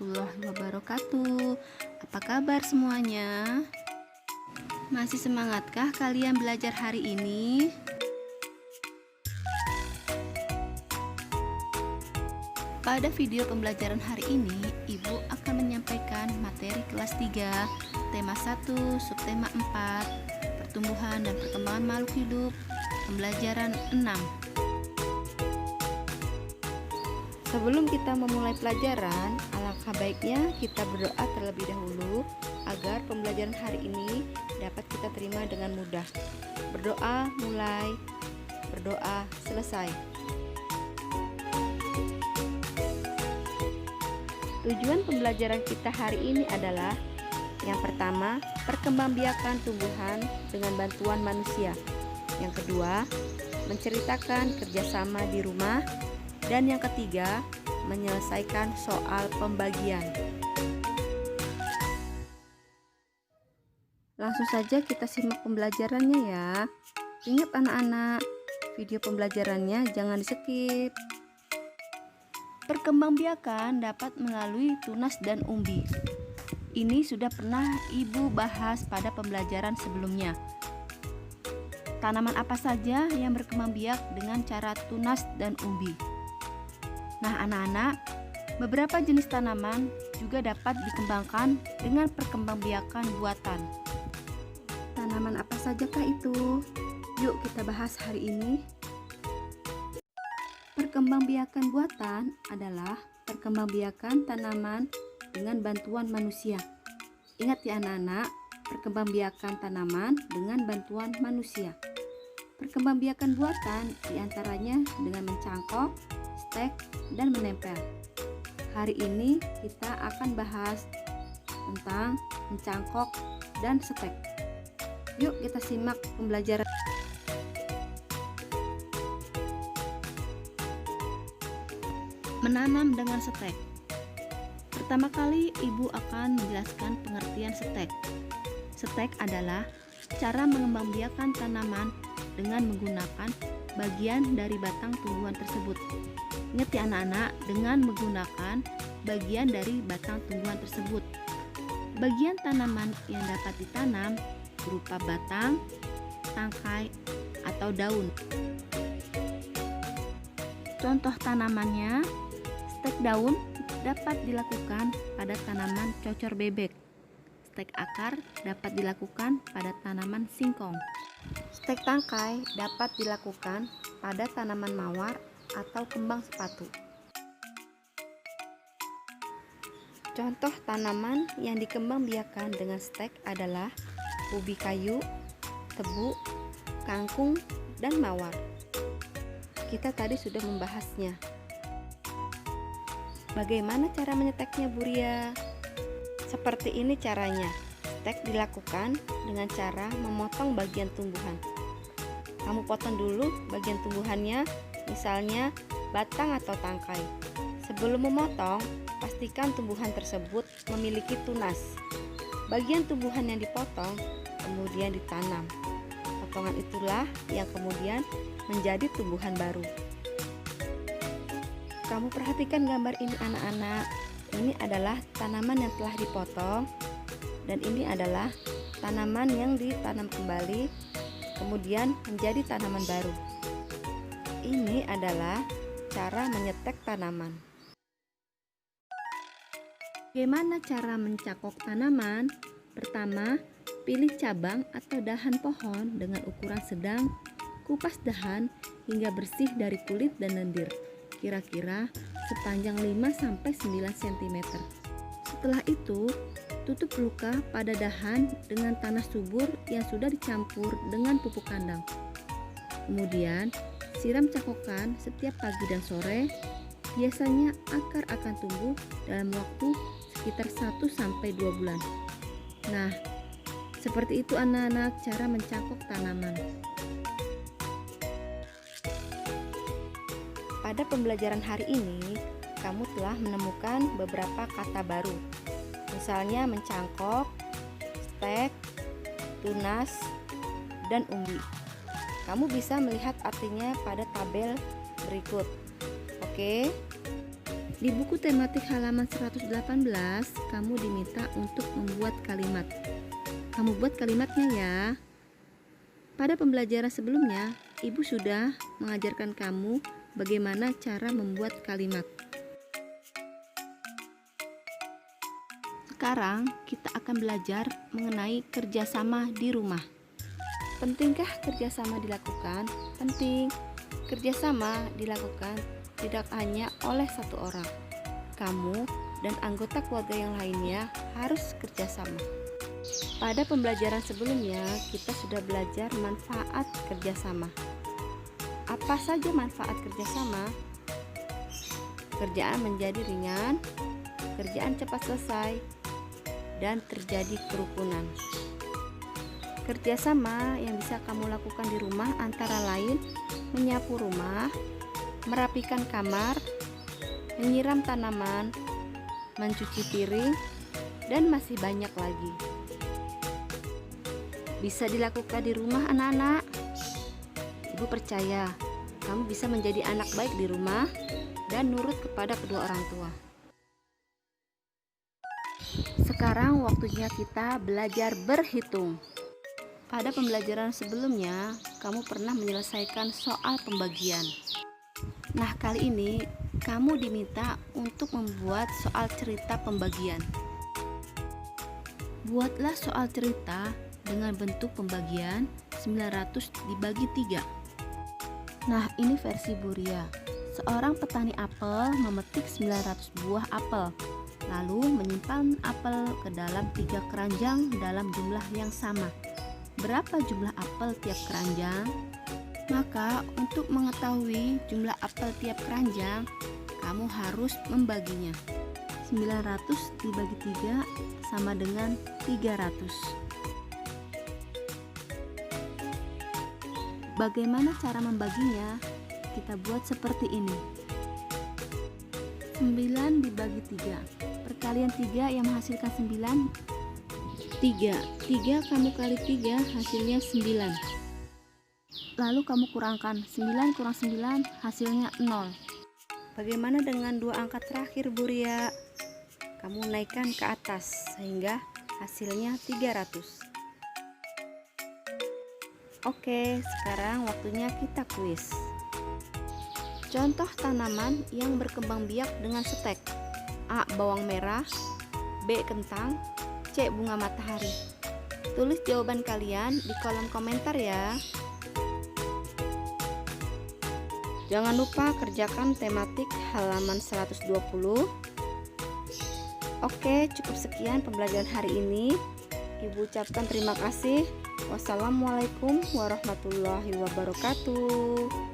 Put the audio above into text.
warahmatullahi wabarakatuh. Apa kabar semuanya? Masih semangatkah kalian belajar hari ini? Pada video pembelajaran hari ini, Ibu akan menyampaikan materi kelas 3, tema 1, subtema 4, pertumbuhan dan perkembangan makhluk hidup, pembelajaran 6. Sebelum kita memulai pelajaran, alangkah baiknya kita berdoa terlebih dahulu agar pembelajaran hari ini dapat kita terima dengan mudah. Berdoa mulai, berdoa selesai. Tujuan pembelajaran kita hari ini adalah yang pertama, perkembangbiakan tumbuhan dengan bantuan manusia. Yang kedua, menceritakan kerjasama di rumah. Dan yang ketiga, menyelesaikan soal pembagian. Langsung saja kita simak pembelajarannya ya. Ingat anak-anak, video pembelajarannya jangan di-skip. Perkembangbiakan dapat melalui tunas dan umbi. Ini sudah pernah Ibu bahas pada pembelajaran sebelumnya. Tanaman apa saja yang berkembang biak dengan cara tunas dan umbi? Nah anak-anak, beberapa jenis tanaman juga dapat dikembangkan dengan perkembangbiakan buatan. Tanaman apa sajakah itu? Yuk kita bahas hari ini. Perkembangbiakan buatan adalah perkembangbiakan tanaman dengan bantuan manusia. Ingat ya anak-anak, perkembangbiakan tanaman dengan bantuan manusia. Perkembangbiakan buatan diantaranya dengan mencangkok, stek, dan menempel. Hari ini kita akan bahas tentang mencangkok dan stek. Yuk kita simak pembelajaran. Menanam dengan stek. Pertama kali Ibu akan menjelaskan pengertian stek. Stek adalah cara mengembangbiakan tanaman dengan menggunakan bagian dari batang tumbuhan tersebut. Ingat ya anak-anak, dengan menggunakan bagian dari batang tumbuhan tersebut. Bagian tanaman yang dapat ditanam berupa batang, tangkai, atau daun. Contoh tanamannya, stek daun dapat dilakukan pada tanaman cocor bebek. Stek akar dapat dilakukan pada tanaman singkong. Stek tangkai dapat dilakukan pada tanaman mawar atau kembang sepatu. Contoh tanaman yang dikembangbiakan dengan stek adalah ubi kayu, tebu, kangkung, dan mawar. Kita tadi sudah membahasnya. Bagaimana cara menyeteknya, Bu Ria? Seperti ini caranya. Stek dilakukan dengan cara memotong bagian tumbuhan. Kamu potong dulu bagian tumbuhannya, misalnya batang atau tangkai. Sebelum memotong, pastikan tumbuhan tersebut memiliki tunas. Bagian tumbuhan yang dipotong kemudian ditanam. Potongan itulah yang kemudian menjadi tumbuhan baru. Kamu perhatikan gambar ini anak-anak. Ini adalah tanaman yang telah dipotong dan ini adalah tanaman yang ditanam kembali kemudian menjadi tanaman baru. Ini adalah cara menyetek tanaman. Bagaimana cara mencangkok tanaman? Pertama, pilih cabang atau dahan pohon dengan ukuran sedang, kupas dahan hingga bersih dari kulit dan lendir, kira-kira sepanjang 5-9 cm. Setelah itu, tutup luka pada dahan dengan tanah subur yang sudah dicampur dengan pupuk kandang. Kemudian, siram cangkokan setiap pagi dan sore. Biasanya akar akan tumbuh dalam waktu sekitar 1-2 bulan. Nah, seperti itu anak-anak cara mencangkok tanaman. Pada pembelajaran hari ini, kamu telah menemukan beberapa kata baru. Misalnya mencangkok, stek, tunas, dan umbi. Kamu bisa melihat artinya pada tabel berikut. Oke. Di buku tematik halaman 118, kamu diminta untuk membuat kalimat. Kamu buat kalimatnya ya. Pada pembelajaran sebelumnya, Ibu sudah mengajarkan kamu bagaimana cara membuat kalimat. Sekarang kita akan belajar mengenai kerjasama di rumah. Pentingkah kerjasama dilakukan? Penting. Kerjasama dilakukan tidak hanya oleh satu orang. Kamu dan anggota keluarga yang lainnya harus kerjasama. Pada pembelajaran sebelumnya, kita sudah belajar manfaat kerjasama. Apa saja manfaat kerjasama? Kerjaan menjadi ringan, kerjaan cepat selesai, dan terjadi kerukunan. Kerjasama yang bisa kamu lakukan di rumah antara lain menyapu rumah, merapikan kamar, menyiram tanaman, mencuci piring, dan masih banyak lagi. Bisa dilakukan di rumah anak-anak. Ibu percaya kamu bisa menjadi anak baik di rumah dan nurut kepada kedua orang tua. Sekarang waktunya kita belajar berhitung. Pada pembelajaran sebelumnya, kamu pernah menyelesaikan soal pembagian. Nah, kali ini kamu diminta untuk membuat soal cerita pembagian. Buatlah soal cerita dengan bentuk pembagian 900 dibagi 3. Nah, ini versi Buria. Seorang petani apel memetik 900 buah apel, lalu menyimpan apel ke dalam 3 keranjang dalam jumlah yang sama. Berapa jumlah apel tiap keranjang? Maka untuk mengetahui jumlah apel tiap keranjang, kamu harus membaginya. 900 dibagi 3 sama dengan 300. Bagaimana cara membaginya? Kita buat seperti ini. 9 dibagi 3. Perkalian 3 yang menghasilkan 9. 3 kamu kali 3 hasilnya 9. Lalu kamu kurangkan 9 kurang 9 hasilnya 0. Bagaimana dengan dua angka terakhir Buria? Kamu naikkan ke atas sehingga hasilnya 300. Oke, sekarang waktunya kita kuis. Contoh tanaman yang berkembang biak dengan stek. A. Bawang merah, B. Kentang, C. Bunga matahari. Tulis jawaban kalian di kolom komentar ya. Jangan lupa kerjakan tematik halaman 120. Oke, cukup sekian pembelajaran hari ini. Ibu ucapkan terima kasih. Wassalamualaikum warahmatullahi wabarakatuh.